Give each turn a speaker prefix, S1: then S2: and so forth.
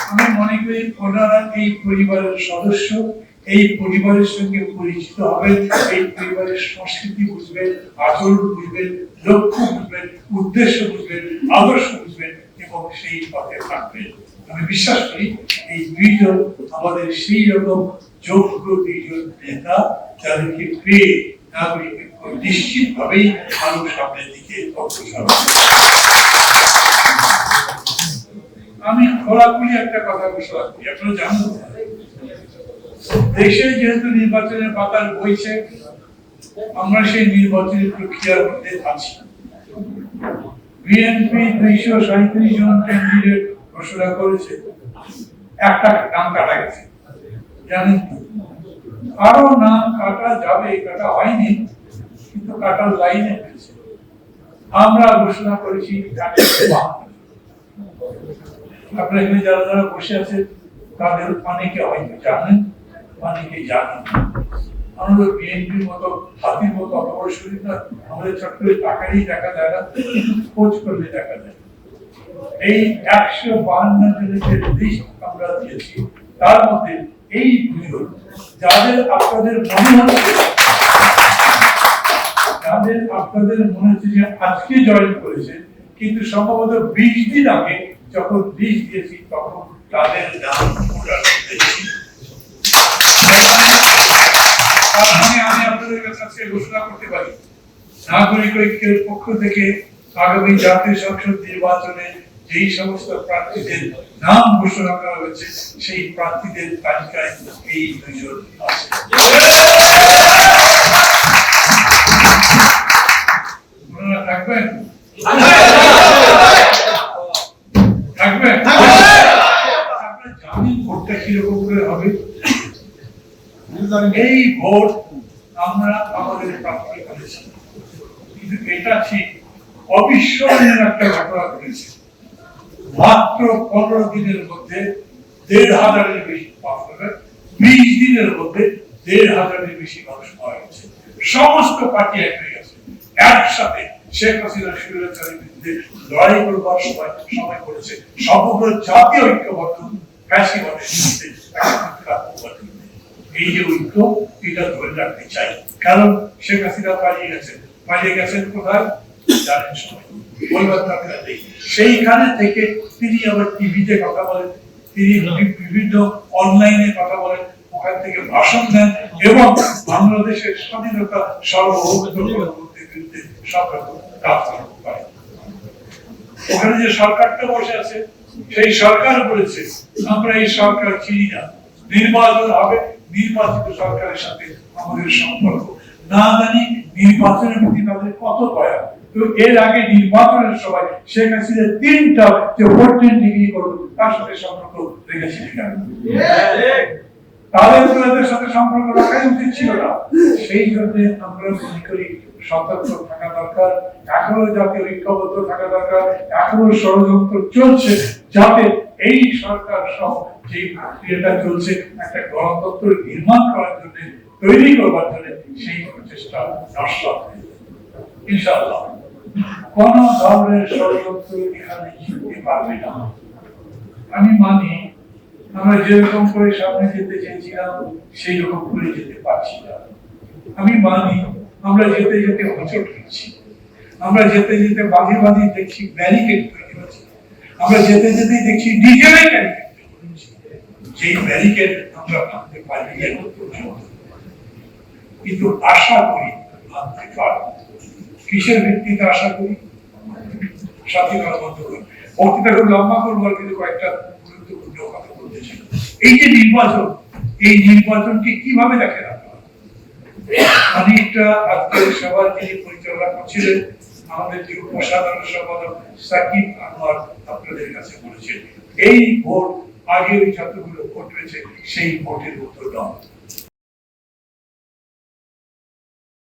S1: আমি মনে করি ওনারা এই পরিবারের সদস্য, এই পরিবারের সঙ্গে পরিচিত হবেন, এই পরিবারের সংস্কৃতি বুঝবেন, আচরণ বুঝবেন, লক্ষ্য বুঝবেন, উদ্দেশ্য বুঝবেন, আদর্শ বুঝবেন এবং সেই পথে থাকবেন। আমি বিশ্বাস করি এই দুইজন আমাদের সেই রকম যোগ্য দুইজন নেতা, যাদেরকে পেয়ে নাগরিক নিশ্চিত ভাবেই আরো সামনের দিকে অগ্রসর হবে। আমি খোলাখুলি একটা কথা ঘোষণা করি, আপনারা জানেন দেশে যেহেতু নির্বাচনের পাতার বইছে, আমরা সেই নির্বাচনী প্রক্রিয়ার মধ্যে আছি। বিএনপি 237 জন ক্যান্ডিডেট ঘোষণা করেছে, একটা নাম কাটা গেছে, জানেন আরো নাম কাটা যাবে, কাটা হয়নি কিন্তু কাটার লাইনে রয়েছে। আমরা ঘোষণা করেছি আপনারা এখানে যারা যারা বসে আছে তাদের অনেকে হয়তো জানেন, অনেকে জানেন। আমাদের বিএনপির মতো হাতির মতো অত বড় শরীর না, আমাদের ছোট করে টাকারই দেখা যায় না, খোঁজ করলে দেখা যায়। এই 152 জনের যে লিস্ট আমরা দিয়েছি তার মধ্যে এই দুজন যাদের আপনাদের মনে হচ্ছে যে আজকে জয়েন করেছে, কিন্তু সম্ভবত 20 দিন আগে যখন লিস্ট দিয়েছি তখন তাদের নাম আমি আপনাদের কাছে ঘোষণা করতে পারি, নাগরিক ঐক্যের পক্ষ থেকে আগামী জাতীয় সংসদ নির্বাচনে যেই সমস্ত প্রার্থীদের নাম ঘোষণা করা হয়েছে সেই প্রার্থীদের তালিকায় এই দুজন আছে। আপনারা থাকবেন? থাকবেন? আপনারা জানেন ভোটটা কিরকম করে হবে? এই ভোট আমরা আমাদের প্রার্থী করেছি, কিন্তু এটা ঠিক অবিস্মরণীয় একটা ঘটনা ঘটেছে। মাত্র 15 দিনের মধ্যে 1,500-এর বেশি পাস হবে, 20 দিনের মধ্যে 1,500-এর বেশি মানুষ মারা গেছে। সমস্ত পার্টি এক হয়ে গেছে, একসাথে শেখ হাসিনা স্বৈরাচারের বিরুদ্ধে লড়াই করবার সময় করেছে। সমগ্র জাতীয় ঐক্যবদ্ধ ফ্যাসিবাদের বিরুদ্ধে এই যে ঐক্য, এটা ধরে রাখতে চাই। কারণ শেখ হাসিনা পালিয়ে গেছেন কোথায় জানেন সবাই, বলবার দরকার নেই। সেইখানে থেকে তিনি আবার টিভিতে কথা বলেন, তিনি বিভিন্ন অনলাইনে কথা বলেন, ওখান থেকে ভাষণ দেন এবং বাংলাদেশের স্বাধীনতা সার্বভৌমত্বের বিরুদ্ধে সরকার কাজ করে। ওখানে যে সরকারটা বসে আছে সেই সরকার বলেছে আমরা এই সরকার চিনি না, নির্বাচন হবে, নির্বাচিত সরকারের সাথে আমাদের সম্পর্ক না জানি নির্বাচনের প্রতি তাদের কত দয়া। তো এর আগে নির্বাচনের সময় শেখ হাসিনা 3টা যে ভোট ডিগ্রি করলো তার সাথে সম্পর্ক রেখেছিলেন, তাদের সাথে সম্পর্ক রাখাই উচিত ছিল না। সেই জন্য আমরা মনে করি সতর্ক থাকা দরকার, এখনো জাতীয় ঐক্যবদ্ধ থাকা দরকার। এখনো ষড়যন্ত্র চলছে যাতে এই সরকার সহ যে প্রক্রিয়াটা চলছে একটা গণতন্ত্র নির্মাণ করার জন্য, তৈরি করবার জন্য, সেই প্রচেষ্টা নষ্ট হবে। ইনশাআল্লাহ কোন ধরনের ষড়যন্ত্র এখানে জিততে পারবে না। আমি মানি আমরা যেরকম করে সামনে যেতে চেয়েছিলাম সেই রকম করে যেতে পারছি না। আমি মানি আমরা যেতে যেতে হোঁচট খাচ্ছি, আমরা যেতে যেতে বাঁধে বাঁধে দেখছি ব্যারিকেড তৈরি হচ্ছে, আমরা যেতে যেতে দেখছি ডিজেলে যেই ব্যারিকেড আমরা ভাঙতে পারি, কিন্তু আশা করি ভাঙতে পারব। কিসের ভিত্তিতে আশা করি? স্বাধীনতা বন্ধ করি। বক্তৃতা খুব লম্বা করবো, কিন্তু কয়েকটা গুরুত্বপূর্ণ কথা বলতে চাই। এই যে নির্বাচন, এই নির্বাচনকে কিভাবে দেখেন আপনারা? অনেকটা আজকের সবার যিনি পরিচালনা করছিলেন আমাদের যে উপসাধারণ সম্পাদক সাকিব আনোয়ার আপনাদের কাছে বলেছেন, এই ভোট আগে ওই যতগুলো ভোট হয়েছে সেই ভোটের উত্তর দাও।